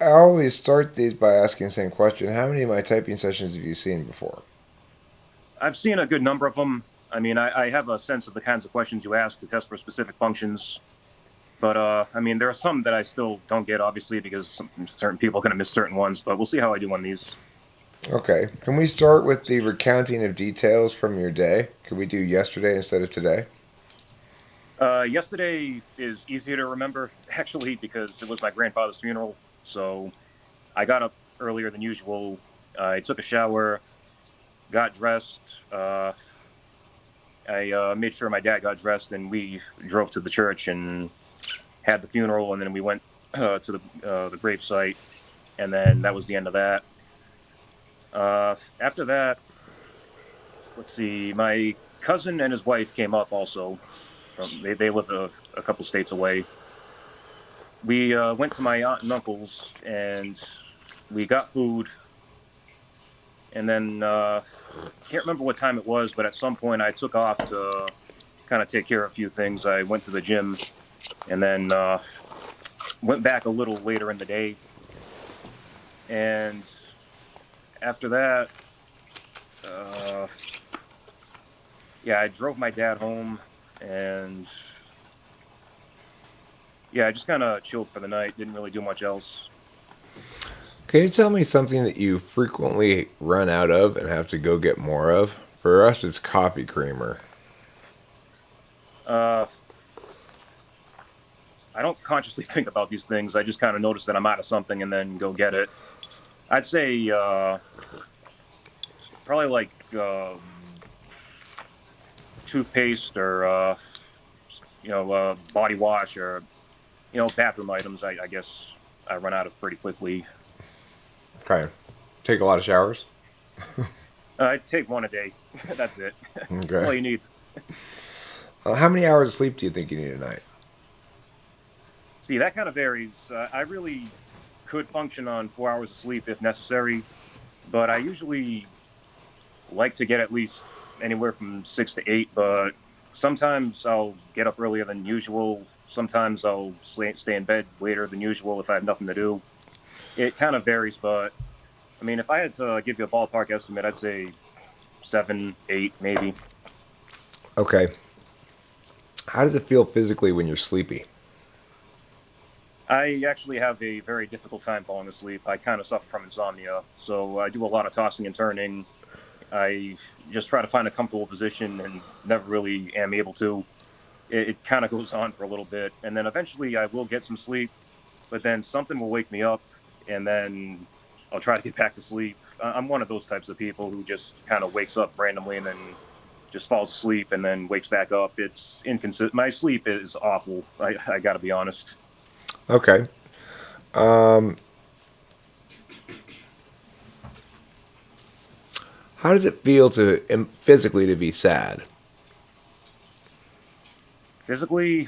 I always start these by asking the same question. How many of my typing sessions have you seen before? I've seen a good number of them. I mean, I have a sense of the kinds of questions you ask to test for specific functions. But I mean, there are some that I still don't get, obviously, because certain people are going to miss certain ones. But we'll see how I do on these. Okay. Can we start with the recounting of details from your day? Could we do yesterday instead of today? Yesterday is easier to remember, actually, because it was my grandfather's funeral. So I got up earlier than usual. I took a shower, got dressed. I made sure my dad got dressed, and we drove to the church and had the funeral, and then we went to the grave site, and then that was the end of that. After that, let's see, my cousin and his wife came up also. They live a couple states away. We went to my aunt and uncle's, and we got food, and then can't remember what time it was, but at some point I took off to kind of take care of a few things. I went to the gym, and then went back a little later in the day, and after that, uh, yeah, I drove my dad home, and yeah, I just kind of chilled for the night. Didn't really do much else. Can you tell me something that you frequently run out of and have to go get more of? For us, it's coffee creamer. Uh, I don't consciously think about these things. I just kind of notice that I'm out of something and then go get it. I'd say probably like toothpaste or body wash or bathroom items. I guess I run out of pretty quickly. Okay. Take a lot of showers? I take one a day. That's it. That's Okay. all you need. How many hours of sleep do you think you need a night? See, that kind of varies. I really could function on 4 hours of sleep if necessary, but I usually like to get at least anywhere from 6 to 8. But sometimes I'll get up earlier than usual. Sometimes I'll stay in bed later than usual if I have nothing to do. It kind of varies, but I mean, if I had to give you a ballpark estimate, I'd say 7, 8, maybe. Okay. How does it feel physically when you're sleepy? I actually have a very difficult time falling asleep. I kind of suffer from insomnia, so I do a lot of tossing and turning. I just try to find a comfortable position and never really am able to. It kind of goes on for a little bit, and then eventually I will get some sleep, but then something will wake me up, and then I'll try to get back to sleep. I'm one of those types of people who just kind of wakes up randomly and then just falls asleep and then wakes back up. It's inconsistent. My sleep is awful. I got to be honest. Okay. Um, how does it feel to physically to be sad? Physically,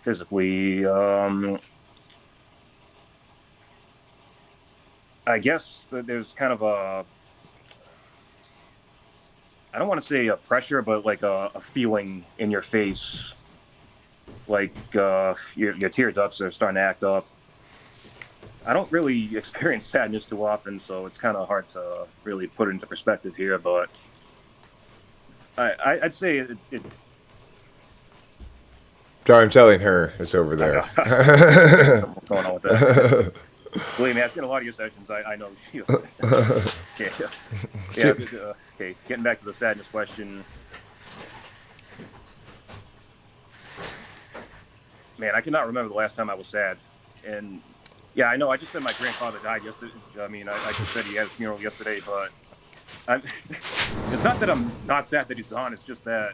physically, I guess that there's kind of I don't want to say a pressure, but like a feeling in your face, like your tear ducts are starting to act up. I don't really experience sadness too often, so it's kind of hard to really put it into perspective here. But I'd say it Sorry, I'm telling her it's over I there. know. I got something going on with that. Believe me, I've seen a lot of your sessions. I know. Okay, yeah. Okay, getting back to the sadness question. Man, I cannot remember the last time I was sad. And yeah, I know. I just said my grandfather died yesterday. I mean, I just said he had his funeral yesterday, but I'm, it's not that I'm not sad that he's gone. It's just that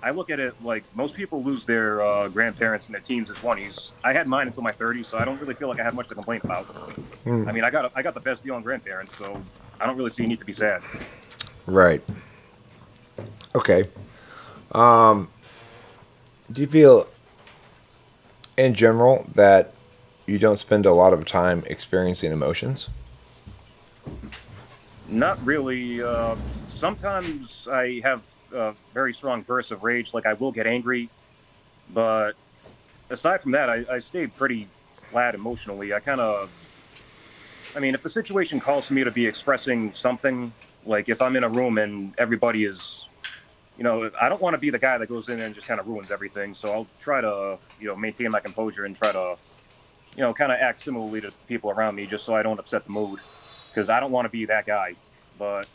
I look at it like most people lose their grandparents in their teens and 20s. I had mine until my 30s, so I don't really feel like I have much to complain about. I mean, I got the best deal on grandparents, so I don't really see a need to be sad. Right. Okay. Do you feel, in general, that you don't spend a lot of time experiencing emotions? Not really. Sometimes I have very strong bursts of rage. Like I will get angry, But aside from that, I stayed pretty flat emotionally. I mean, if the situation calls for me to be expressing something, like if I'm in a room and everybody is, I don't want to be the guy that goes in and just kind of ruins everything. So I'll try to, maintain my composure and try to, kind of act similarly to people around me just so I don't upset the mood because I don't want to be that guy. But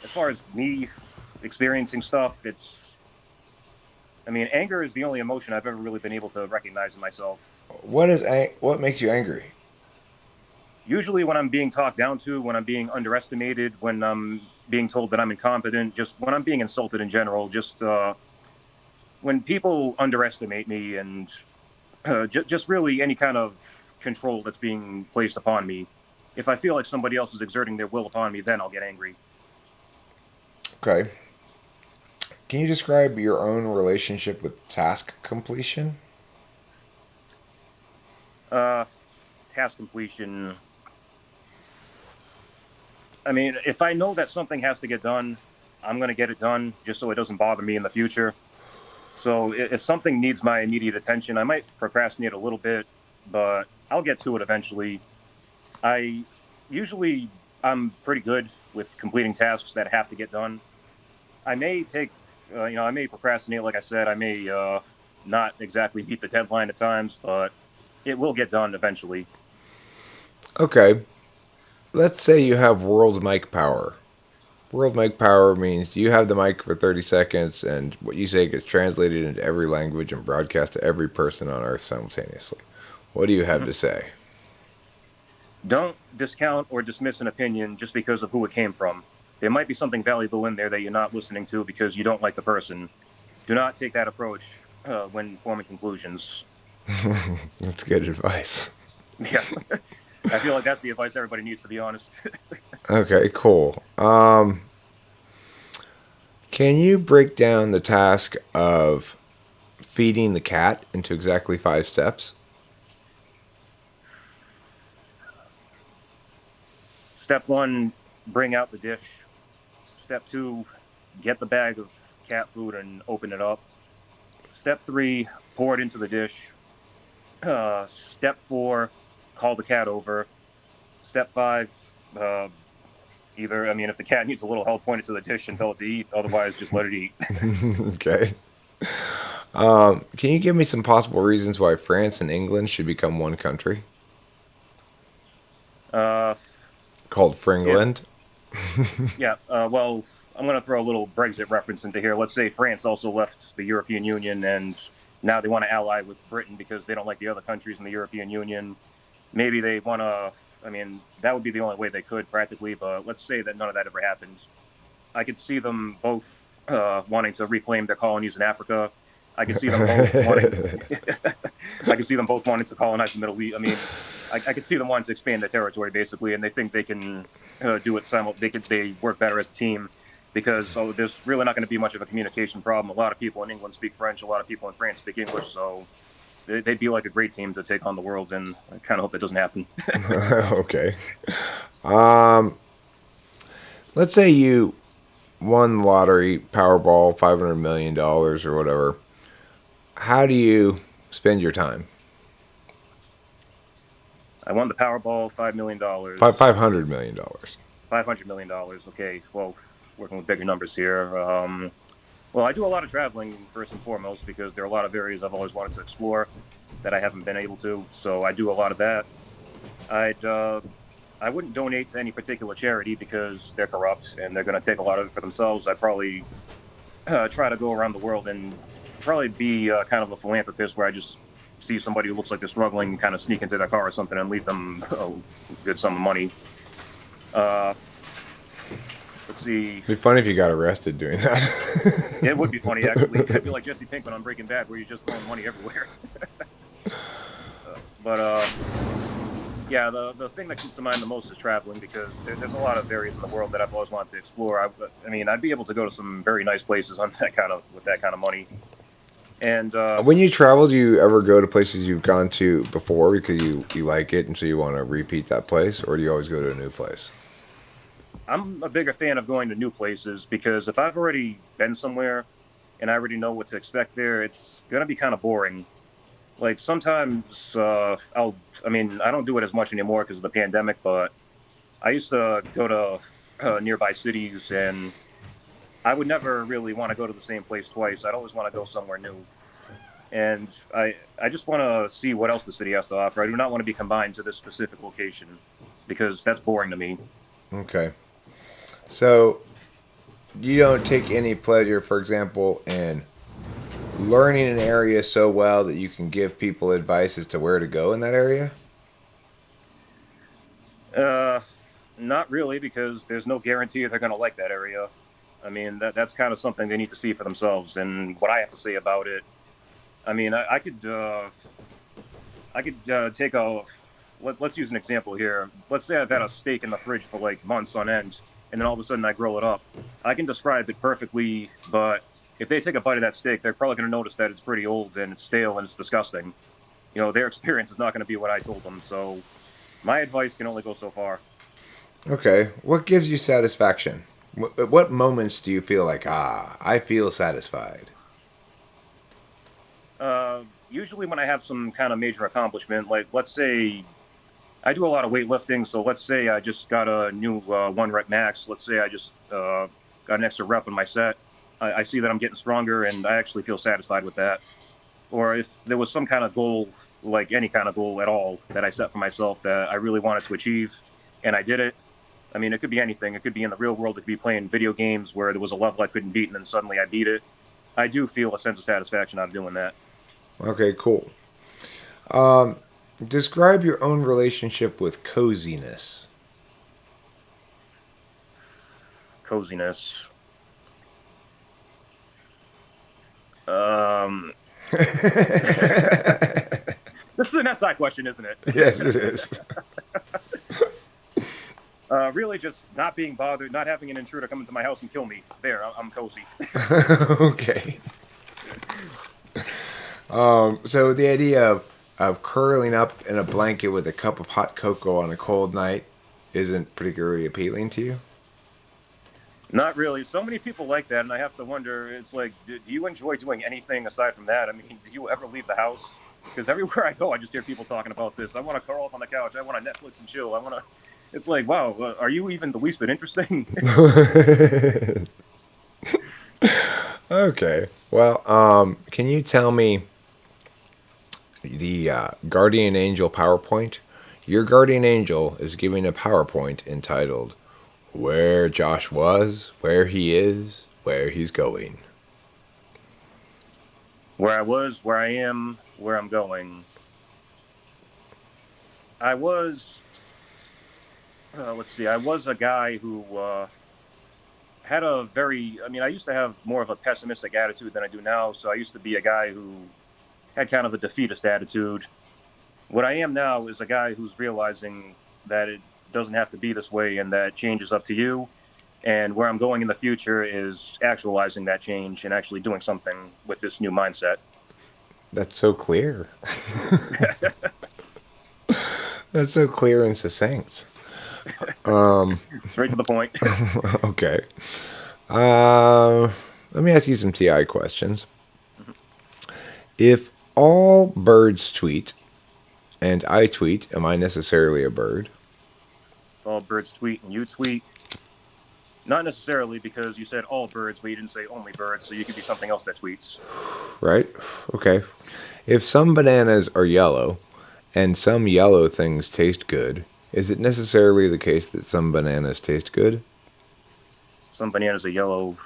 as far as me experiencing stuff, I mean, anger is the only emotion I've ever really been able to recognize in myself. What makes you angry? Usually, when I'm being talked down to, when I'm being underestimated, when I'm being told that I'm incompetent, just when I'm being insulted in general, just when people underestimate me and just really any kind of control that's being placed upon me. If I feel like somebody else is exerting their will upon me, then I'll get angry. Okay. Can you describe your own relationship with task completion? Uh, Task completion. I mean, if I know that something has to get done, I'm going to get it done just so it doesn't bother me in the future. So if something needs my immediate attention, I might procrastinate a little bit, but I'll get to it eventually. I usually I'm pretty good with completing tasks that have to get done. I may take, I may procrastinate. Like I said, I may not exactly meet the deadline at times, but it will get done eventually. Okay. Let's say you have world mic power. World mic power means you have the mic for 30 seconds and what you say gets translated into every language and broadcast to every person on Earth simultaneously. What do you have to say? Don't discount or dismiss an opinion just because of who it came from. There might be something valuable in there that you're not listening to because you don't like the person. Do not take that approach when forming conclusions. That's good advice. Yeah, I feel like that's the advice everybody needs, to be honest. Okay, cool. Can you break down the task of feeding the cat into exactly 5 steps? Step one, bring out the dish. Step two, get the bag of cat food and open it up. Step three, pour it into the dish. Step four, call the cat over. Step five, uh, I mean, if the cat needs a little help, point it to the dish and tell it to eat. Otherwise, just let it eat. Okay. Can you give me some possible reasons why France and England should become one country Uh, called if Fringland? Yeah, well, I'm going to throw a little Brexit reference into here. Let's say France also left the European Union and now they want to ally with Britain because they don't like the other countries in the European Union. Maybe they want to, I mean, that would be the only way they could practically, but let's say that none of that ever happens. I could see them both wanting to reclaim their colonies in Africa. I could see them both wanting. I could see them both wanting to colonize the Middle East. I mean, I could see them wanting to expand their territory basically, and they think they can do it They work better as a team because there's really not going to be much of a communication problem. A lot of people in England speak French. A lot of people in France speak English. So they'd be like a great team to take on the world, and I kind of hope that doesn't happen. Okay. Um, let's say you won the lottery, Powerball, $500 million or whatever. How do you spend your time? I won the Powerball, Five $5 million. $500 million. $500 million. Okay, well, working with bigger numbers here. Well, I do a lot of traveling first and foremost because there are a lot of areas I've always wanted to explore that I haven't been able to. So I do a lot of that. I'd I wouldn't donate to any particular charity because they're corrupt and they're going to take a lot of it for themselves. I'd probably try to go around the world and probably be kind of a philanthropist where I just see somebody who looks like they're struggling, kind of sneak into their car or something and leave them a good sum of money. Uh, let's see. It'd be funny if you got arrested doing that. It would be funny, actually. I'd be like Jesse Pinkman on Breaking Bad, where he's just throwing money everywhere. But yeah, the thing that comes to mind the most is traveling because there's a lot of areas in the world that I've always wanted to explore. I mean, I'd be able to go to some very nice places on with that kind of money. And When you travel, do you ever go to places you've gone to before because you like it and so you want to repeat that place, or do you always go to a new place? I'm a bigger fan of going to new places because if I've already been somewhere and I already know what to expect there, it's gonna be kind of boring. Like sometimes I mean, I don't do it as much anymore because of the pandemic, but I used to go to nearby cities, and I would never really want to go to the same place twice. I'd always want to go somewhere new, and I just want to see what else the city has to offer. I do not want to be confined to this specific location because that's boring to me. Okay. So you don't take any pleasure, for example, in learning an area so well that you can give people advice as to where to go in that area? Uh, Not really, because there's no guarantee they're going to like that area. I mean, that's kind of something they need to see for themselves, and what I have to say about it. I mean, I could take a let's use an example here. Let's say I've had a steak in the fridge for like months on end, and then all of a sudden I grill it up. I can describe it perfectly, but if they take a bite of that steak, they're probably going to notice that it's pretty old and it's stale and it's disgusting. You know, their experience is not going to be what I told them. So my advice can only go so far. Okay. What gives you satisfaction? What moments do you feel like, I feel satisfied? Usually when I have some kind of major accomplishment, like let's say I do a lot of weightlifting, so let's say I just got a new one rep max. Let's say I just got an extra rep in my set. I see that I'm getting stronger, and I actually feel satisfied with that. Or if there was some kind of goal, like any kind of goal at all, that I set for myself that I really wanted to achieve, and I did it. I mean, it could be anything. It could be in the real world. It could be playing video games where there was a level I couldn't beat, and then suddenly I beat it. I do feel a sense of satisfaction out of doing that. Okay, cool. Describe your own relationship with coziness. Coziness. Um, Yes, this is an SI question, isn't it? it is. Really, just not being bothered, not having an intruder come into my house and kill me. There, I'm cozy. Okay. So the idea of curling up in a blanket with a cup of hot cocoa on a cold night isn't particularly appealing to you? Not really. So many people like that, and I have to wonder. It's like, do you enjoy doing anything aside from that? I mean, do you ever leave the house? Because everywhere I go, I just hear people talking about this. I want to curl up on the couch. I want to Netflix and chill. I want to. It's like, wow, are you even the least bit interesting? Okay. Well, can you tell me the Guardian Angel PowerPoint? Your Guardian Angel is giving a PowerPoint entitled Where Josh Was, Where He Is, Where He's Going. Where I was, where I am, where I'm going. I was. Let's see. I was a guy who had a very. I mean, I used to have more of a pessimistic attitude than I do now. So I used to be a guy who had kind of a defeatist attitude. What I am now is a guy who's realizing that it doesn't have to be this way and that change is up to you. And where I'm going in the future is actualizing that change and actually doing something with this new mindset. That's so clear. That's so clear and succinct. Straight to the point. Okay. Uh, Let me ask you some TI questions. If all birds tweet and I tweet, am I necessarily a bird? All birds tweet and you tweet. Not necessarily because you said all birds, but you didn't say only birds, so you could be something else that tweets. Right? Okay. If some bananas are yellow and some yellow things taste good, is it necessarily the case that some bananas taste good? Some bananas are yellow,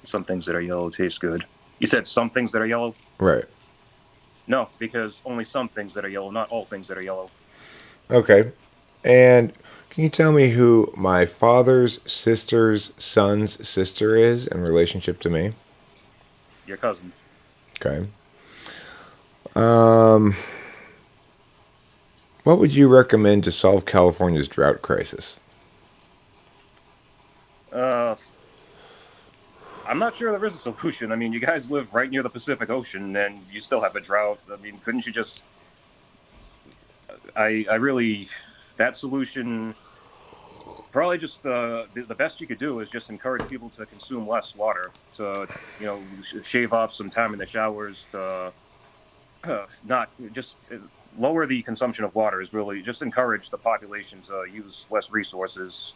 some things that are yellow taste good. You said some things that are yellow? Right. No, because only some things that are yellow, not all things that are yellow. Okay. And can you tell me who my father's sister's son's sister is in relationship to me? Your cousin. Okay. What would you recommend to solve California's drought crisis? Uh, I'm not sure there is a solution. I mean, you guys live right near the Pacific Ocean and you still have a drought. I mean, couldn't you just. I really. That solution. Probably just the best you could do is just encourage people to consume less water, to shave off some time in the showers, to not just lower the consumption of water. Is really just encourage the population to use less resources.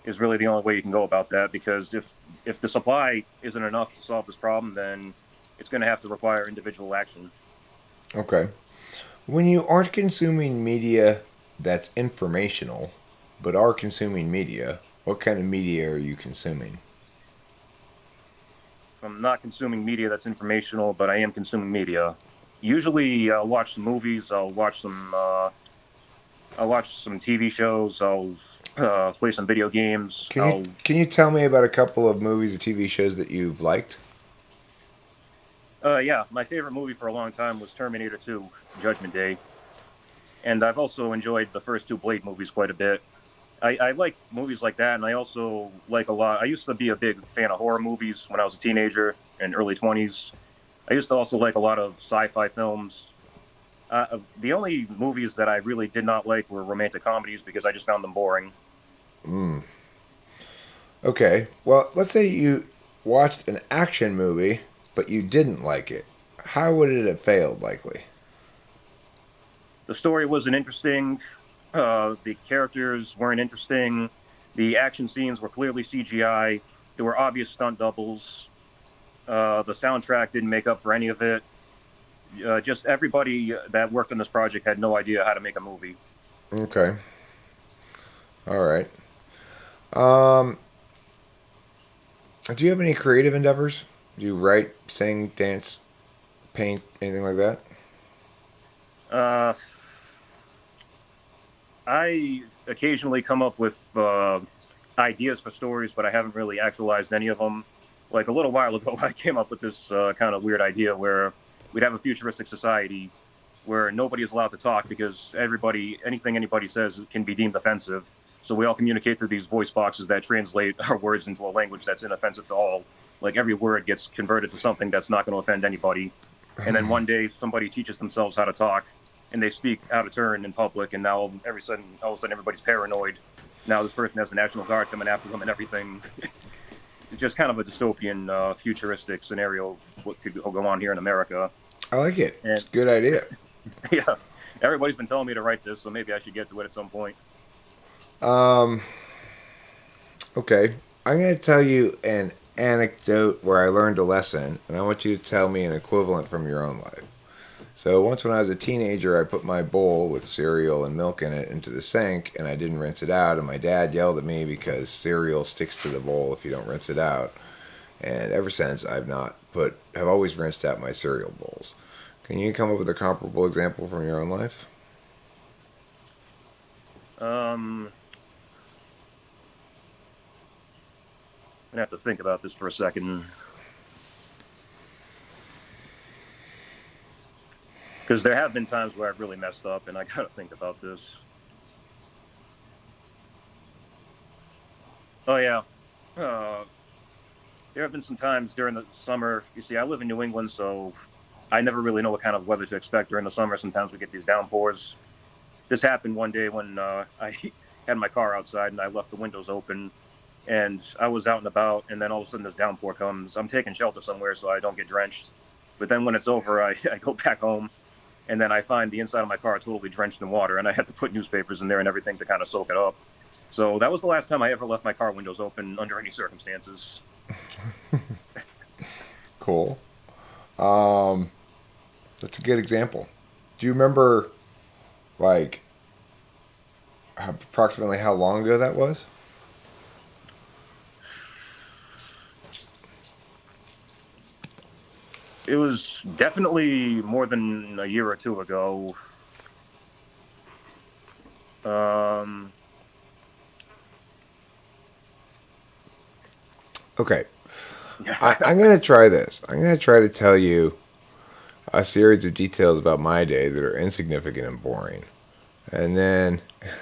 Is really the only way you can go about that, because if the supply isn't enough to solve this problem, then it's going to have to require individual action. Okay. When you aren't consuming media that's informational, but are consuming media, what kind of media are you consuming? I'm not consuming media that's informational, but I am consuming media. Usually, I'll watch some movies. I'll watch some TV shows. I'll play some video games. Can you tell me about a couple of movies or TV shows that you've liked? Yeah, my favorite movie for a long time was Terminator 2, Judgment Day, and I've also enjoyed the first two Blade movies quite a bit. I like movies like that, and I also like a lot. I used to be a big fan of horror movies when I was a teenager and early 20s. I used to also like a lot of sci-fi films. The only movies that I really did not like were romantic comedies because I just found them boring. Mm. Okay. Well, let's say you watched an action movie, but you didn't like it. How would it have failed, likely? The story wasn't interesting. The characters weren't interesting. The action scenes were clearly CGI. There were obvious stunt doubles. The soundtrack didn't make up for any of it. Just everybody that worked on this project had no idea how to make a movie. Okay. All right. Um, do you have any creative endeavors? Do you write, sing, dance, paint, anything like that? Uh, I occasionally come up with ideas for stories, but I haven't really actualized any of them. Like a little while ago, I came up with this kind of weird idea where we'd have a futuristic society where nobody is allowed to talk because anything anybody says can be deemed offensive. So we all communicate through these voice boxes that translate our words into a language that's inoffensive to all. Like every word gets converted to something that's not going to offend anybody. And then one day somebody teaches themselves how to talk and they speak out of turn in public. And now all of a sudden, everybody's paranoid. Now this person has the National Guard coming after them and everything. It's just kind of a dystopian, futuristic scenario of what could go on here in America. I like it. And It's a good idea. yeah, everybody's been telling me to write this, so maybe I should get to it at some point. Um, okay. I'm going to tell you an anecdote where I learned a lesson, and I want you to tell me an equivalent from your own life. So once when I was a teenager, I put my bowl with cereal and milk in it into the sink, and I didn't rinse it out, and my dad yelled at me because cereal sticks to the bowl if you don't rinse it out. And ever since, have always rinsed out my cereal bowls. Can you come up with a comparable example from your own life? I'm gonna have to think about this for a second. Because there have been times where I've really messed up, and I gotta think about this. Oh yeah, uh, there have been some times during the summer. You see, I live in New England, so I never really know what kind of weather to expect during the summer. Sometimes we get these downpours. This happened one day when I had my car outside and I left the windows open, and I was out and about, and then all of a sudden this downpour comes. I'm taking shelter somewhere so I don't get drenched. But then when it's over, I go back home, and then I find the inside of my car totally drenched in water, and I had to put newspapers in there and everything to kind of soak it up. So that was the last time I ever left my car windows open under any circumstances. Cool. Um, that's a good example. Do you remember, like, approximately how long ago that was? It was definitely more than a year or two ago. Um, Okay. yeah. I'm going to try this. I'm going to try to tell you a series of details about my day that are insignificant and boring. And then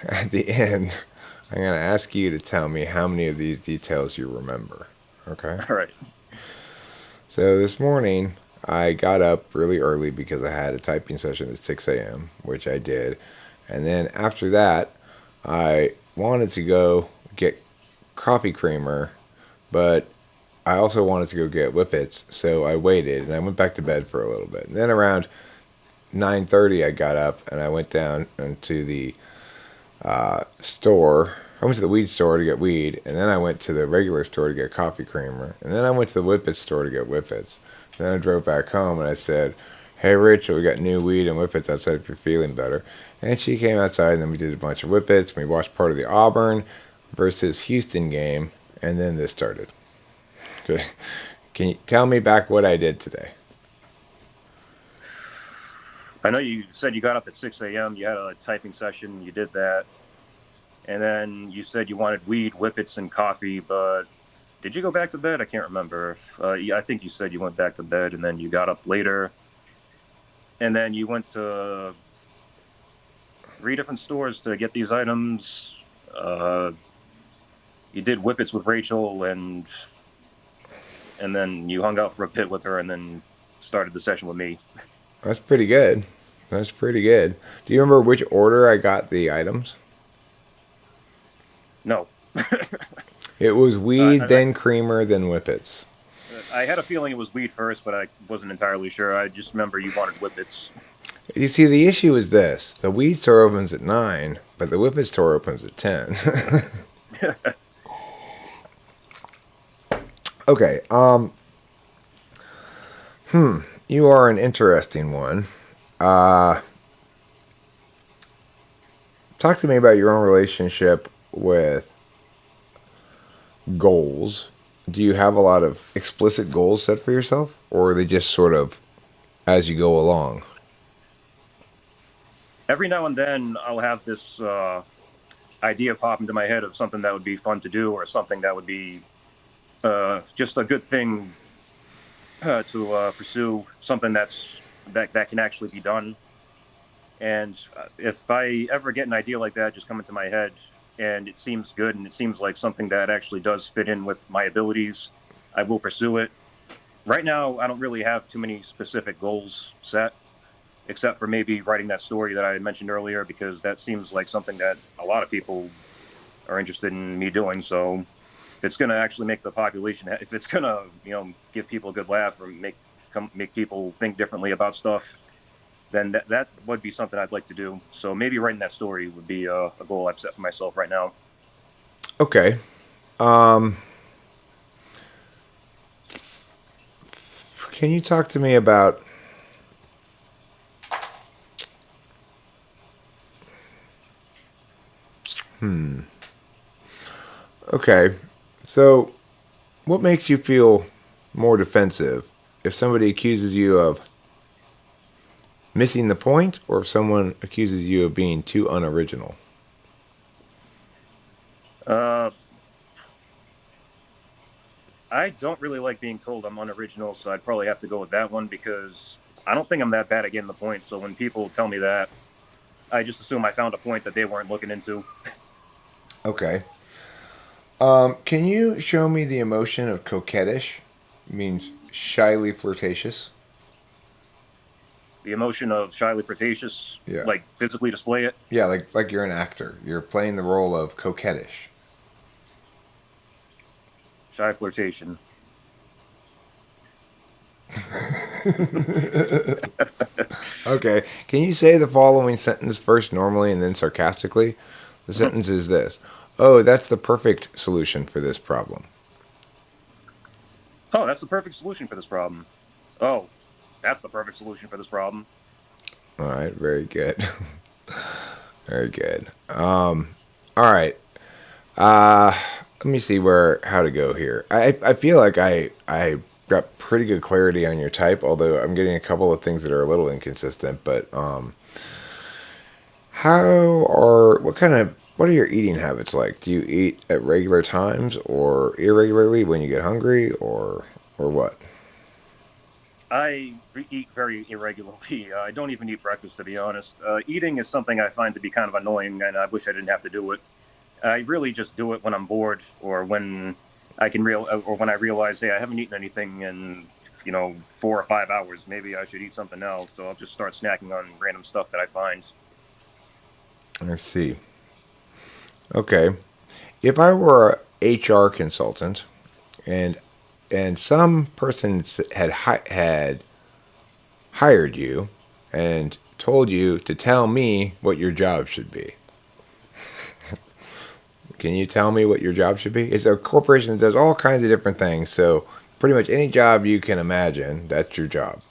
at the end, I'm going to ask you to tell me how many of these details you remember. Okay? All right. So this morning, I got up really early because I had a typing session at 6 a.m., which I did. And then after that, I wanted to go get coffee creamer, but I also wanted to go get whippets, so I waited and I went back to bed for a little bit. And then around 9:30, I got up and I went down into the store. I went to the weed store to get weed, and then I went to the regular store to get coffee creamer, and then I went to the whippets store to get whippets. And then I drove back home and I said, "Hey, Rachel, we got new weed and whippets outside if you're feeling better." And she came outside, and then we did a bunch of whippets. And we watched part of the Auburn versus Houston game, and then this started. Okay. Can you tell me back what I did today? I know you said you got up at 6 a.m. You had a typing session. You did that. And then you said you wanted weed, whippets, and coffee, but did you go back to bed? I can't remember. Yeah, I think you said you went back to bed, and then you got up later. And then you went to 3 different stores to get these items. You did whippets with Rachel, and then you hung out for a bit with her, and then started the session with me. That's pretty good. That's pretty good. Do you remember which order I got the items? No. It was weed, then creamer, then whippets. I had a feeling it was weed first, but I wasn't entirely sure. I just remember you wanted whippets. You see, the issue is this. The weed store opens at 9, but the whippet store opens at 10. Okay, you are an interesting one. Talk to me about your own relationship with goals. Do you have a lot of explicit goals set for yourself, or are they just sort of as you go along? Every now and then, I'll have this idea pop into my head of something that would be fun to do, or something that would be just a good thing to pursue, something that can actually be done. And if I ever get an idea like that just come into my head, and it seems good, and it seems like something that actually does fit in with my abilities, I will pursue it. Right now, I don't really have too many specific goals set, except for maybe writing that story that I mentioned earlier, because that seems like something that a lot of people are interested in me doing. So if it's going to actually make the population, if it's going to, give people a good laugh or make people think differently about stuff, then that would be something I'd like to do. So maybe writing that story would be a goal I've set for myself right now. Okay. Can you talk to me about Okay. So, what makes you feel more defensive if somebody accuses you of missing the point, or if someone accuses you of being too unoriginal? Uh, I don't really like being told I'm unoriginal, so I'd probably have to go with that one, because I don't think I'm that bad at getting the point. So when people tell me that, I just assume I found a point that they weren't looking into. Okay. Can you show me the emotion of coquettish? It means shyly flirtatious. The emotion of shyly flirtatious, Yeah. like physically display it. Yeah, like you're an actor. You're playing the role of coquettish. Shy flirtation. Okay. Can you say the following sentence first normally and then sarcastically? The sentence is this. Oh, that's the perfect solution for this problem. Oh, that's the perfect solution for this problem. Oh, that's the perfect solution for this problem. All right, very good. Very good. All right. Uh, Let me see how to go here. I feel like I got pretty good clarity on your type, although I'm getting a couple of things that are a little inconsistent. But what are your eating habits like? Do you eat at regular times or irregularly when you get hungry, or what? I eat very irregularly. I don't even eat breakfast, to be honest. Eating is something I find to be kind of annoying, and I wish I didn't have to do it. I really just do it when I'm bored, or when or when I realize, hey, I haven't eaten anything in 4 or 5 hours. Maybe I should eat something else. So I'll just start snacking on random stuff that I find. I see. Okay. if I were a HR consultant and some person had hired you and told you to tell me what your job should be. Can you tell me what your job should be? It's a corporation that does all kinds of different things. So pretty much any job you can imagine, that's your job.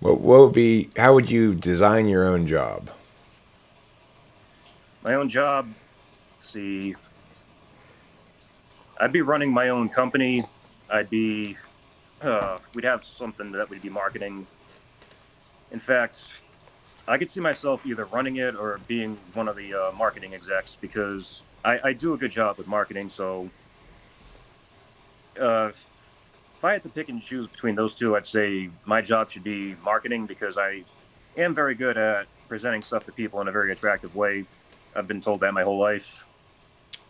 What would be? How would you design your own job? My own job, see, I'd be running my own company. I'd be, we'd have something that would be marketing. In fact, I could see myself either running it or being one of the marketing execs because I do a good job with marketing. So if I had to pick and choose between those two, I'd say my job should be marketing because I am very good at presenting stuff to people in a very attractive way. I've been told that my whole life.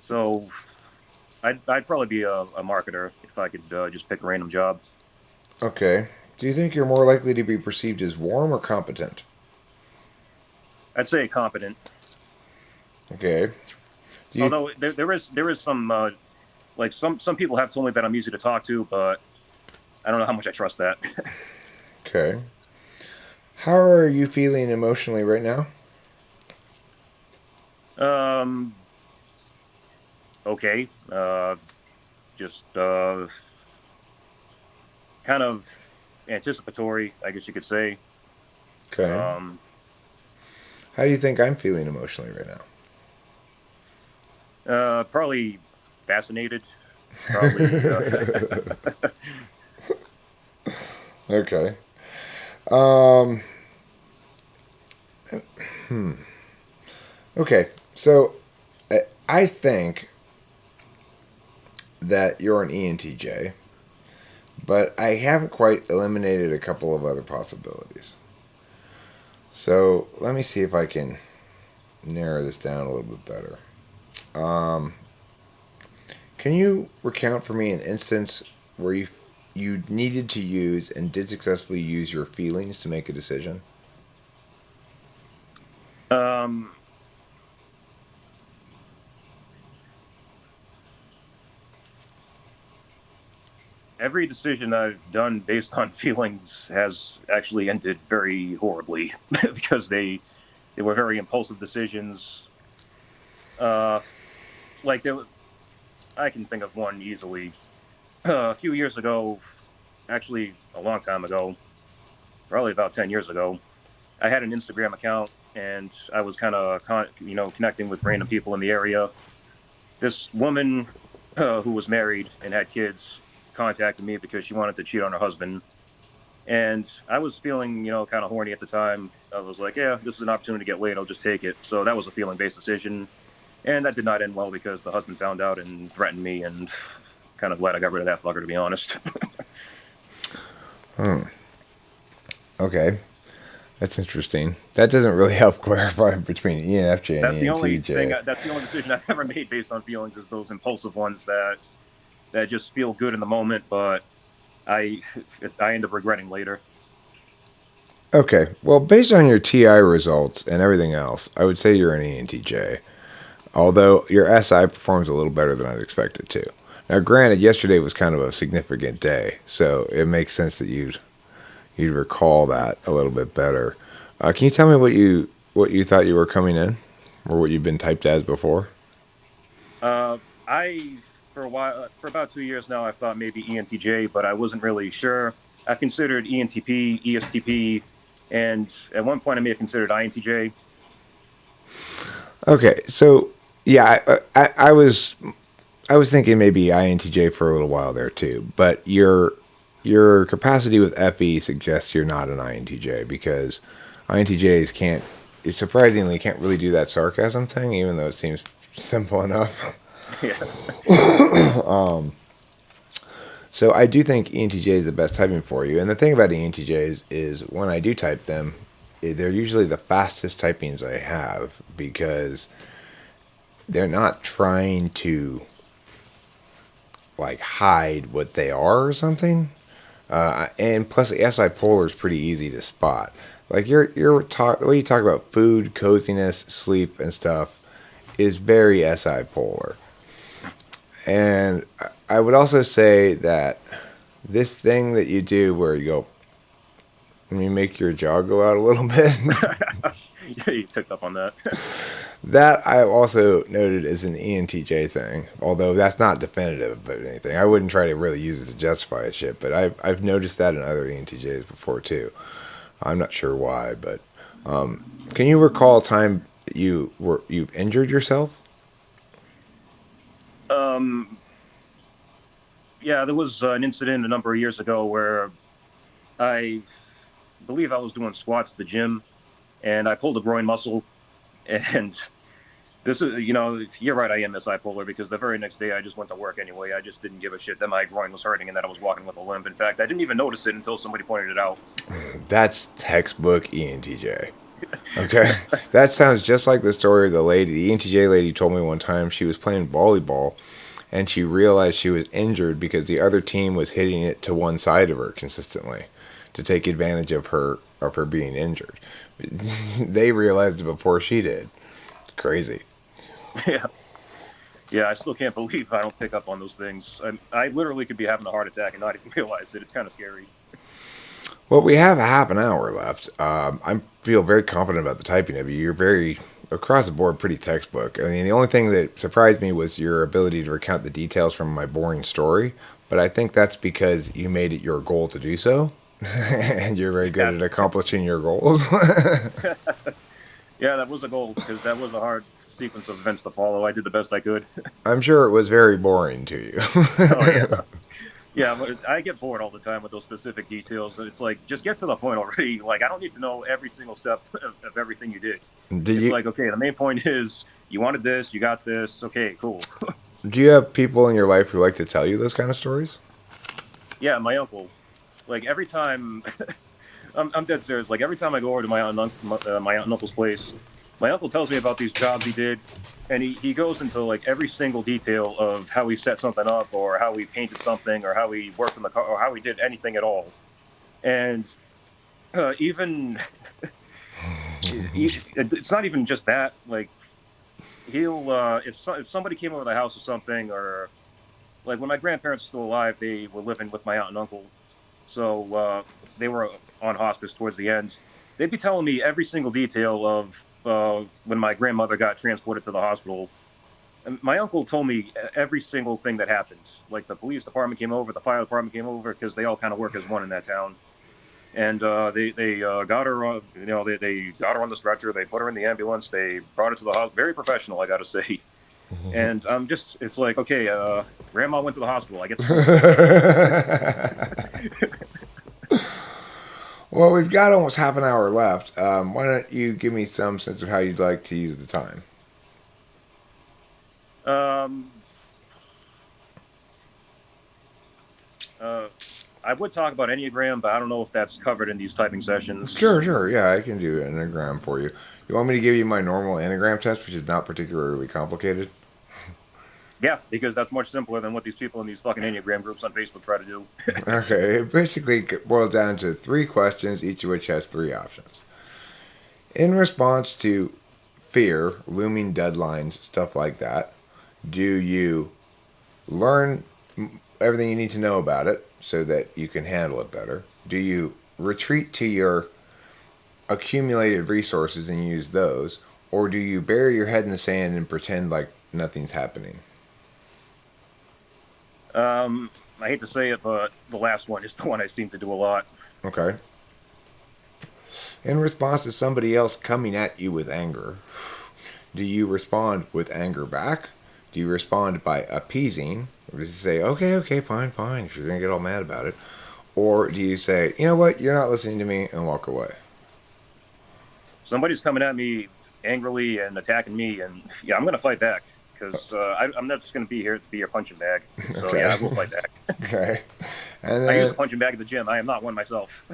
So I'd probably be a marketer if I could just pick a random job. Okay. Do you think you're more likely to be perceived as warm or competent? I'd say competent. Okay. Do you? Although there is some like some people have told me that I'm easy to talk to, but I don't know how much I trust that. Okay. How are you feeling emotionally right now? um. Okay. Just kind of anticipatory, I guess you could say. Okay. Um. How do you think I'm feeling emotionally right now? Probably fascinated. Probably. Okay. Um. Okay. So, I think that you're an ENTJ, but I haven't quite eliminated a couple of other possibilities. So let me see if I can narrow this down a little bit better. Um, can you recount for me an instance where you needed to use and did successfully use your feelings to make a decision? um. Every decision I've done based on feelings has actually ended very horribly because they were very impulsive decisions. Uh, like I can think of one easily. A few years ago, actually a long time ago, probably about 10 years ago, I had an Instagram account and I was kind of connecting with random people in the area. This woman who was married and had kids contacted me because she wanted to cheat on her husband. And I was feeling, kind of horny at the time. I was like, yeah, this is an opportunity to get laid. I'll just take it. So that was a feeling based decision. And that did not end well because the husband found out and threatened me. And kind of glad I got rid of that fucker, to be honest. Hmm. Okay, that's interesting. That doesn't really help clarify between ENFJ and ENTJ. That's the only decision I've ever made based on feelings is those impulsive ones that just feel good in the moment, but I I end up regretting later. Okay, well, based on your TI results and everything else, I would say you're an ENTJ. Although your SI performs a little better than I'd expect it to. Now, granted, yesterday was kind of a significant day, so it makes sense that you'd recall that a little bit better. Can you tell me what you thought you were coming in, or what you've been typed as before? I for a while, for about 2 years now, I thought maybe ENTJ, but I wasn't really sure. I've considered ENTP, ESTP, and at one point I may have considered INTJ. Okay, so yeah, I was thinking maybe INTJ for a little while there too, but your capacity with FE suggests you're not an INTJ because INTJs can't, it surprisingly can't really do that sarcasm thing, even though it seems simple enough. Yeah. So I do think ENTJ is the best typing for you. And the thing about ENTJs is when I do type them, they're usually the fastest typings I have because they're not trying to like hide what they are or something. And plus, the SI polar is pretty easy to spot. Like the way you talk about food, coziness, sleep, and stuff is very SI polar. And I would also say that this thing that you do where you go, when you make your jaw go out a little bit, Yeah, you picked up on that. that I also noted as an ENTJ thing. Although that's not definitive about anything. I wouldn't try to really use it to justify a shit, but I've noticed that in other ENTJs before too. I'm not sure why, but can you recall a time that you've injured yourself? Um, yeah, there was an incident a number of years ago where I believe I was doing squats at the gym and I pulled a groin muscle. And this is, you're right, I am bipolar because the very next day I just went to work anyway. I just didn't give a shit that my groin was hurting and that I was walking with a limp. In fact, I didn't even notice it until somebody pointed it out. That's textbook ENTJ. Okay, that sounds just like the story of the lady. The ENTJ lady told me one time she was playing volleyball, and she realized she was injured because the other team was hitting it to one side of her consistently to take advantage of her being injured. They realized it before she did. It's crazy. Yeah. Yeah, I still can't believe I don't pick up on those things. I literally could be having a heart attack and not even realize it. It's kind of scary. Well, we have a half an hour left. I feel very confident about the typing of you. You're very, across the board, pretty textbook. I mean, the only thing that surprised me was your ability to recount the details from my boring story. But I think that's because you made it your goal to do so. And you're very good Yeah. at accomplishing your goals. Yeah, that was a goal because that was a hard sequence of events to follow. I did the best I could. I'm sure it was very boring to Oh, yeah. you. Yeah, but I get bored all the time with those specific details. It's like, just get to the point already. Like, I don't need to know every single step of everything you did. Did It's you like, okay, the main point is you wanted this, you got this. Okay, cool. do you have people in your life who like to tell you those kind of stories? Yeah, my uncle. Like, every time I'm dead serious. Like every time I go over to my aunt and uncle's place, my uncle tells me about these jobs he did, and he goes into like every single detail of how he set something up, or how he painted something, or how he worked on the car, or how he did anything at all. And even it's not even just that. Like he'll if somebody came over the house or something, or like when my grandparents were still alive, they were living with my aunt and uncle, so they were on hospice towards the end. They'd be telling me every single detail of when my grandmother got transported to the hospital. And my uncle told me every single thing that happened. Like the police department came over, the fire department came over because they all kind of work as one in that town. And they got her, they got her on the stretcher. They put her in the ambulance. They brought her to the hospital. Very professional, I got to say. And I'm just, it's like, okay, grandma went to the hospital. I get the point. Well, we've got almost half an hour left. Why don't you give me some sense of how you'd like to use the time? um, uh, I would talk about Enneagram, but I don't know if that's covered in these typing sessions. Sure, sure. Yeah, I can do an anagram for you. You want me to give you my normal anagram test, which is not particularly complicated? Yeah, because that's much simpler than what these people in these fucking Enneagram groups on Facebook try to do. Okay, it basically boils down to three questions, each of which has three options. In response to fear, looming deadlines, stuff like that, do you learn everything you need to know about it so that you can handle it better? Do you retreat to your accumulated resources and use those? Or do you bury your head in the sand and pretend like nothing's happening? I hate to say it, but the last one is the one I seem to do a lot. Okay. In response to somebody else coming at you with anger, do you respond with anger back? Do you respond by appeasing? Or do you say, okay, okay, fine, fine, if you're going to get all mad about it? Or do you say, you know what, you're not listening to me, and walk away? Somebody's coming at me angrily and attacking me, and yeah, I'm going to fight back because I'm not just going to be here to be your punching bag. So Okay. yeah, I will fight back. Okay. And I use a then, punching bag at the gym. I am not one myself.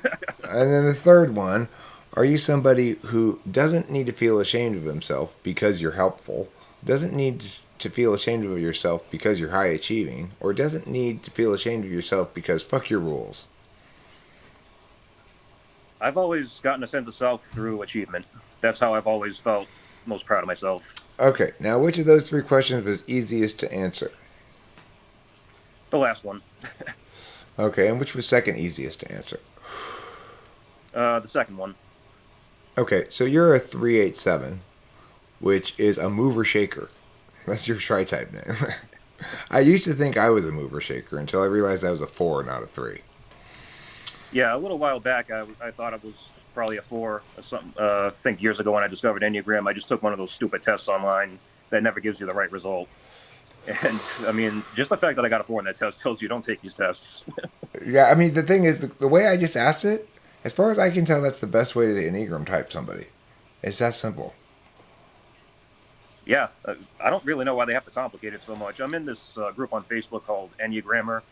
and then the third one, are you somebody who doesn't need to feel ashamed of himself because you're helpful, doesn't need to feel ashamed of yourself because you're high achieving, or doesn't need to feel ashamed of yourself because fuck your rules? I've always gotten a sense of self through achievement. That's how I've always felt most proud of myself. Okay, now which of those three questions was easiest to answer? The last one. Okay, and which was second easiest to answer? The second one. Okay, so you're a 387, which is a mover shaker. That's your tri type name. I used to think I was a mover shaker until I realized I was a 4, not a 3. Yeah, a little while back, I thought it was probably a 4 or something. I think years ago when I discovered Enneagram, I just took one of those stupid tests online that never gives you the right result. And I mean, just the fact that I got a 4 on that test tells you don't take these tests. Yeah, I mean, the thing is, the way I just asked it, as far as I can tell, that's the best way to Enneagram type somebody. It's that simple. Yeah, I don't really know why they have to complicate it so much. I'm in this group on Facebook called Enneagrammer,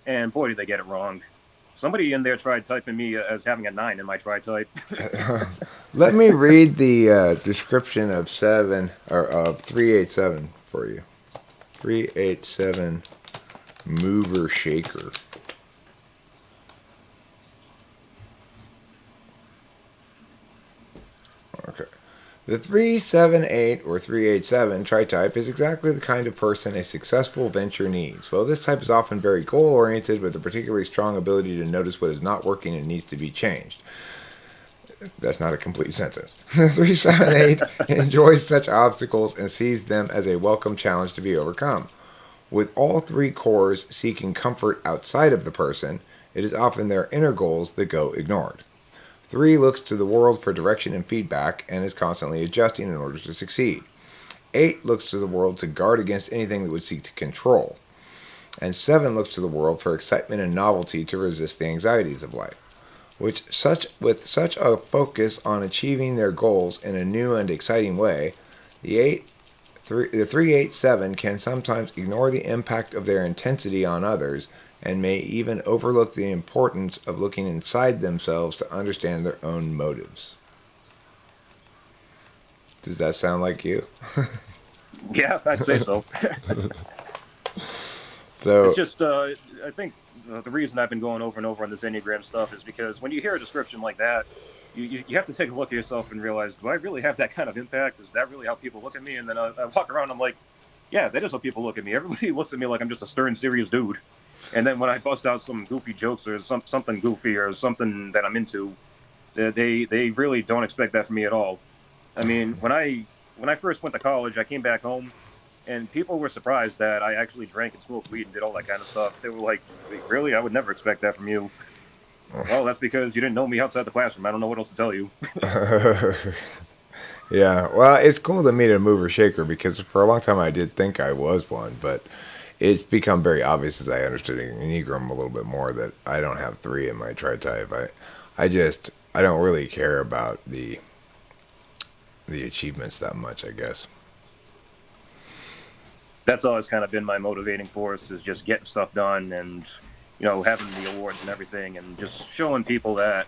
and boy, did they get it wrong. Somebody in there tried typing me as having a 9 in my tri type. Let me read the description of 7 or of 387 for you. 387 mover shaker. Okay. The 378 or 387 tri-type is exactly the kind of person a successful venture needs. Well, this type is often very goal-oriented with a particularly strong ability to notice what is not working and needs to be changed. That's not a complete sentence. The 378 enjoys such obstacles and sees them as a welcome challenge to be overcome. With all three cores seeking comfort outside of the person, it is often their inner goals that go ignored. 3 looks to the world for direction and feedback and is constantly adjusting in order to succeed. 8 looks to the world to guard against anything that would seek to control. And 7 looks to the world for excitement and novelty to resist the anxieties of life. With such a focus on achieving their goals in a new and exciting way, the 387 can sometimes ignore the impact of their intensity on others and may even overlook the importance of looking inside themselves to understand their own motives. Does that sound like you? Yeah, I'd say so. So, It's just, I think the reason I've been going over and over on this Enneagram stuff is because when you hear a description like that, you have to take a look at yourself and realize, do I really have that kind of impact? Is that really how people look at me? And then I walk around, I'm like, yeah, that is how people look at me. Everybody looks at me like I'm just a stern, serious dude. And then when I bust out some goofy jokes or something goofy or something that I'm into, they really don't expect that from me at all. I mean, when I first went to college, I came back home, and people were surprised that I actually drank and smoked weed and did all that kind of stuff. They were like, "Really? I would never expect that from you." Well, that's because you didn't know me outside the classroom. I don't know what else to tell you. yeah, well, it's cool to meet a mover shaker because for a long time I did think I was one, but it's become very obvious as I understood Enneagram a little bit more that I don't have 3 in my tri-type. I don't really care about the achievements that much, I guess. That's always kind of been my motivating force, is just getting stuff done and having the awards and everything, and just showing people that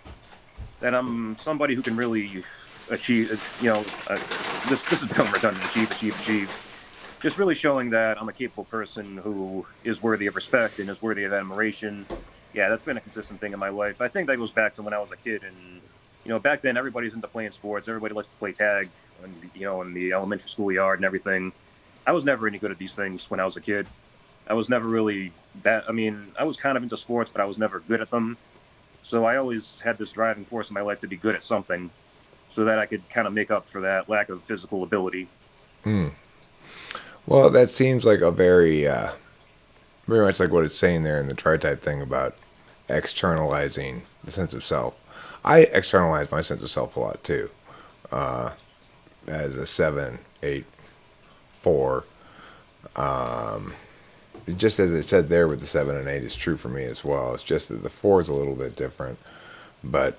I'm somebody who can really achieve. This is become redundant. Achieve. Just really showing that I'm a capable person who is worthy of respect and is worthy of admiration. Yeah, that's been a consistent thing in my life. I think that goes back to when I was a kid, and back then everybody's into playing sports. Everybody likes to play tag, in the elementary school yard and everything. I was never any good at these things when I was a kid. I was never really that. I mean, I was kind of into sports, but I was never good at them. So I always had this driving force in my life to be good at something, so that I could kind of make up for that lack of physical ability. Hmm. Well, that seems like a very much like what it's saying there in the tri-type thing about externalizing the sense of self. I externalize my sense of self a lot too. Uh, as a 7, 8, 4. Just as it said there with the 7 and 8 is true for me as well. It's just that the 4 is a little bit different. But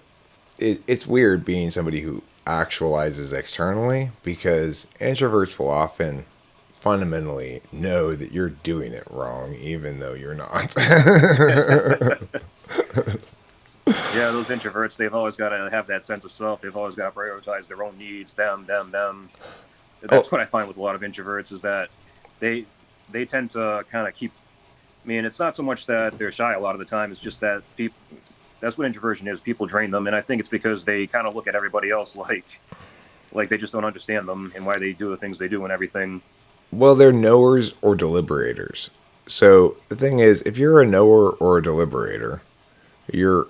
it's weird being somebody who actualizes externally because introverts will often fundamentally know that you're doing it wrong even though you're not. Yeah, those introverts, they've always got to have that sense of self. They've always got to prioritize their own needs, them. Oh, That's what I find with a lot of introverts, is that they they tend to kind of keep. I mean, it's not so much that they're shy a lot of the time. It's just that people. That's what introversion is. People drain them, and I think it's because they kind of look at everybody else like they just don't understand them and why they do the things they do and everything. well, they're knowers or deliberators. So the thing is, if you're a knower or a deliberator, you're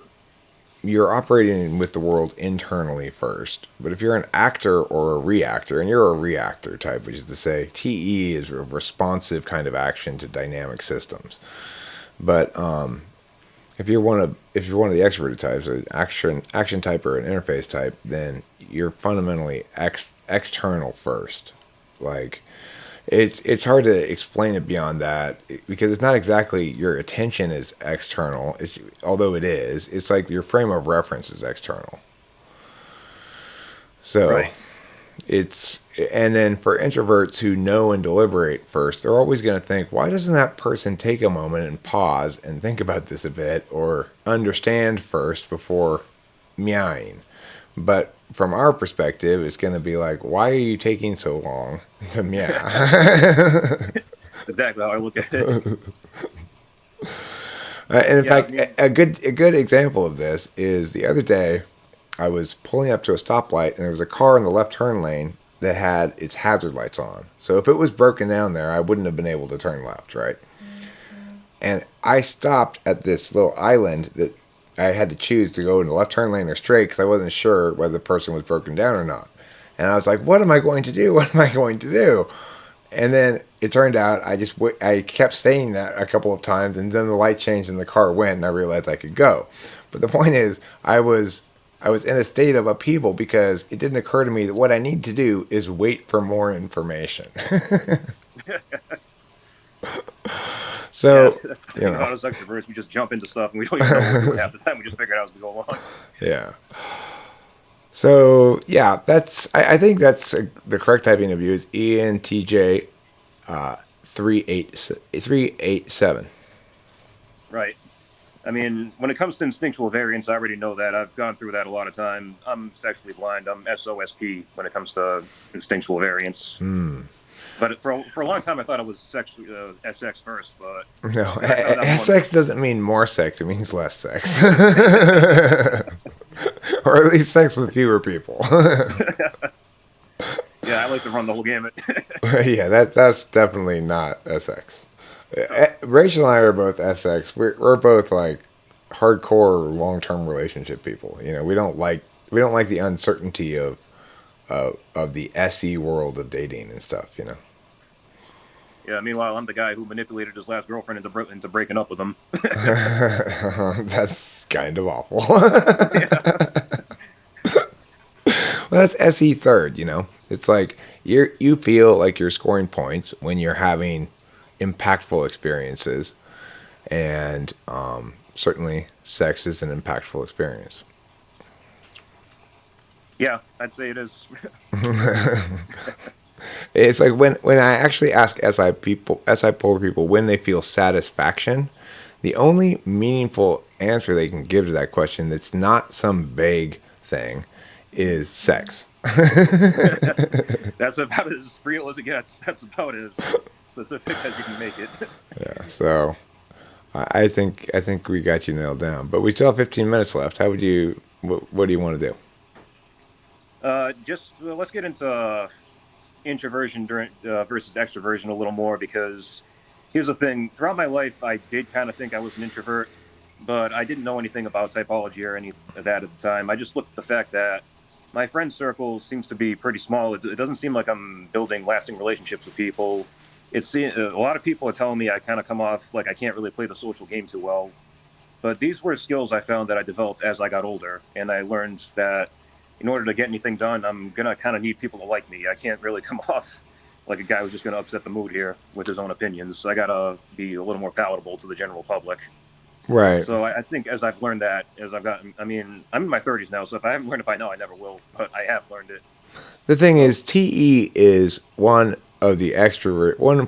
you're operating with the world internally first. But if you're an actor or a reactor, and you're a reactor type, which is to say, TE is a responsive kind of action to dynamic systems. But if you're one of the extroverted types, an action type or an interface type, then you're fundamentally external first. Like it's hard to explain it beyond that because it's not exactly your attention is external. It's although it is, it's like your frame of reference is external. So Right. it's and then for introverts who know and deliberate first, they're always going to think, why doesn't that person take a moment and pause and think about this a bit or understand first before meowing? But from our perspective, it's going to be like, why are you taking so long to meow? That's exactly how I look at it. And in Yeah, I fact, mean, a good example of this is the other day I was pulling up to a stoplight and there was a car in the left turn lane that had its hazard lights on. So if it was broken down there, I wouldn't have been able to turn left, right? And I stopped at this little island that I had to choose to go in the left turn lane or straight because I wasn't sure whether the person was broken down or not. And I was like, what am I going to do? What am I going to do? And then it turned out I kept saying that a couple of times, and then the light changed and the car went, and I realized I could go. But the point is, I was in a state of upheaval because it didn't occur to me that what I need to do is wait for more information. yeah, So, that's the you thing know, about us extroverts. We just jump into stuff and we don't even know what we're doing half the time. We just figure it out as we go along. yeah. So yeah, I think that's the correct typing of view is ENTJ 387. Right. I mean, when it comes to instinctual variance, I already know that. I've gone through that a lot of time. I'm sexually blind. I'm SOSP when it comes to instinctual variance. But for a long time, I thought I was sexually SX first. But No, then I found out more. sex doesn't mean more sex; it means less sex, or at least sex with fewer people. Yeah, I like to run the whole gamut. Yeah, that's definitely not SX. Rachel and I are both SX. We're both like hardcore long term relationship people. You know, we don't like the uncertainty of the SE world of dating and stuff. You know. Yeah. Meanwhile, I'm the guy who manipulated his last girlfriend into breaking up with him. That's kind of awful. Yeah. Well, that's SE third, you know. It's like you feel like you're scoring points when you're having impactful experiences, and certainly sex is an impactful experience. Yeah, I'd say it is. It's like when I actually ask SI polar people when they feel satisfaction, the only meaningful answer they can give to that question that's not some vague thing is sex. That's about as real as it gets. That's about as specific as you can make it. Yeah, so I think we got you nailed down, but we still have 15 minutes left. How would you? What do you want to do? Just let's get into introversion versus extroversion a little more because here's the thing. Throughout my life, I did kind of think I was an introvert, but I didn't know anything about typology or any of that at the time. I just looked at the fact that my friend circle seems to be pretty small. It doesn't seem like I'm building lasting relationships with people. A lot of people are telling me I kind of come off like I can't really play the social game too well. But these were skills I found that I developed as I got older, and I learned that in order to get anything done, I'm gonna kind of need people to like me. I can't really come off like a guy who's just gonna upset the mood here with his own opinions. So I gotta be a little more palatable to the general public. Right. So I think as I've learned that, as I've gotten, I mean, I'm in my 30s now, so if I haven't learned it by now, I never will. But I have learned it. The thing So is, TE is one of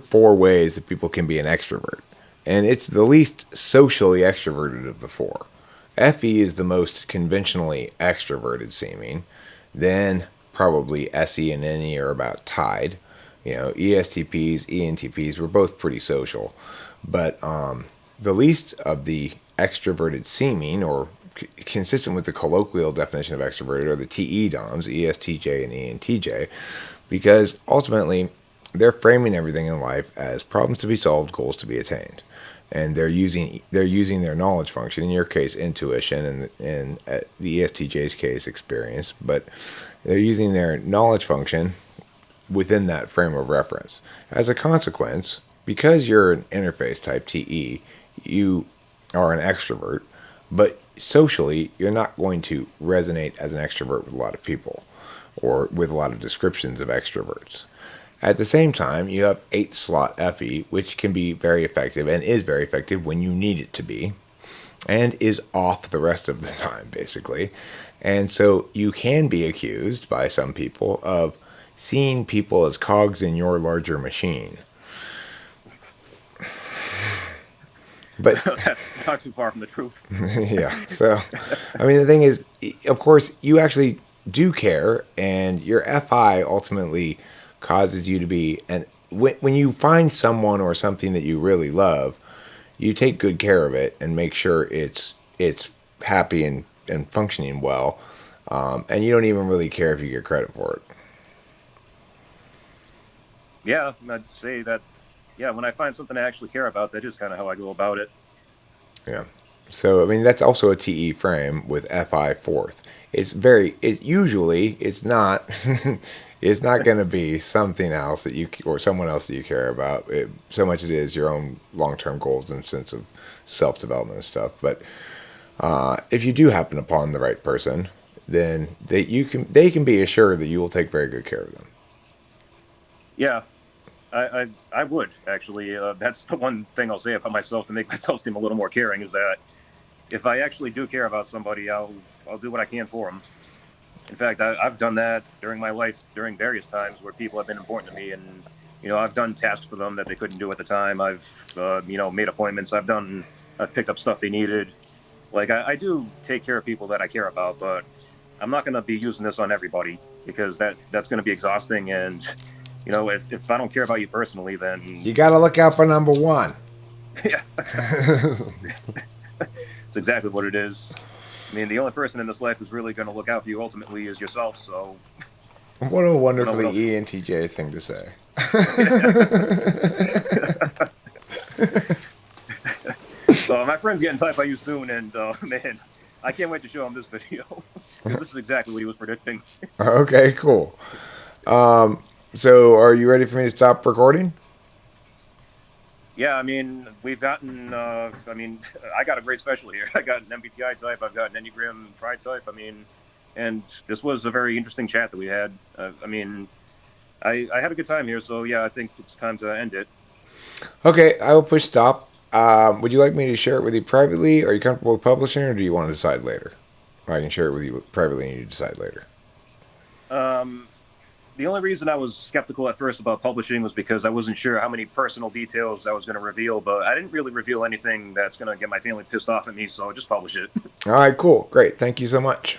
four ways that people can be an extrovert, and it's the least socially extroverted of the four. FE is the most conventionally extroverted seeming. Then probably SE and NE are about tied. You know, ESTPs, ENTPs were both pretty social, but the least of the extroverted seeming, or consistent with the colloquial definition of extroverted, are the TE DOMs, ESTJ and ENTJ, because ultimately they're framing everything in life as problems to be solved, goals to be attained, and they're using their knowledge function. In your case, intuition, and in the ESTJ's case, experience. But they're using their knowledge function within that frame of reference. As a consequence, because you're an interface type TE, you are an extrovert, but socially, you're not going to resonate as an extrovert with a lot of people or with a lot of descriptions of extroverts. At the same time, you have 8 slot FE, which can be very effective and is very effective when you need it to be, and is off the rest of the time, basically. And so you can be accused by some people of seeing people as cogs in your larger machine. But That's not too far from the truth. yeah, so I mean, the thing is, of course, you actually do care, and your FI ultimately causes you to be. And when you find someone or something that you really love, you take good care of it and make sure it's happy and functioning well, and you don't even really care if you get credit for it. Yeah, I'd say that. Yeah, when I find something I actually care about, that is kind of how I go about it. Yeah. So I mean, that's also a TE frame with FI fourth. It usually it's not it's not going to be something else that you or someone else that you care about. So much it is your own long term goals and sense of self development and stuff. But if you do happen upon the right person, then they can be assured that you will take very good care of them. Yeah, I would actually. That's the one thing I'll say about myself to make myself seem a little more caring is that if I actually do care about somebody, I'll do what I can for them. In fact, I've done that during my life during various times where people have been important to me, and I've done tasks for them that they couldn't do at the time. I've made appointments. I've picked up stuff they needed. Like I do take care of people that I care about, but I'm not going to be using this on everybody because that's going to be exhausting. And if I don't care about you personally, then You got to look out for number one. yeah, it's exactly what it is. I mean, the only person in this life who's really going to look out for you ultimately is yourself. So, What a what wonderfully else? ENTJ thing to say. So, my friend's getting typed by you soon, and man, I can't wait to show him this video because this is exactly what he was predicting. Okay, cool. So, are you ready for me to stop recording? Yeah, I mean, we've gotten. I mean, I got a great special here. I got an MBTI type. I've got an Enneagram Tri type. I mean, and this was a very interesting chat that we had. I mean, I had a good time here. So yeah, I think it's time to end it. Okay, I will push stop. Would you like me to share it with you privately? Are you comfortable with publishing, or do you want to decide later? I can share it with you privately, and you decide later. Um, the only reason I was skeptical at first about publishing was because I wasn't sure how many personal details I was going to reveal, but I didn't really reveal anything that's going to get my family pissed off at me. So just publish it. All right, cool, great. Thank you so much.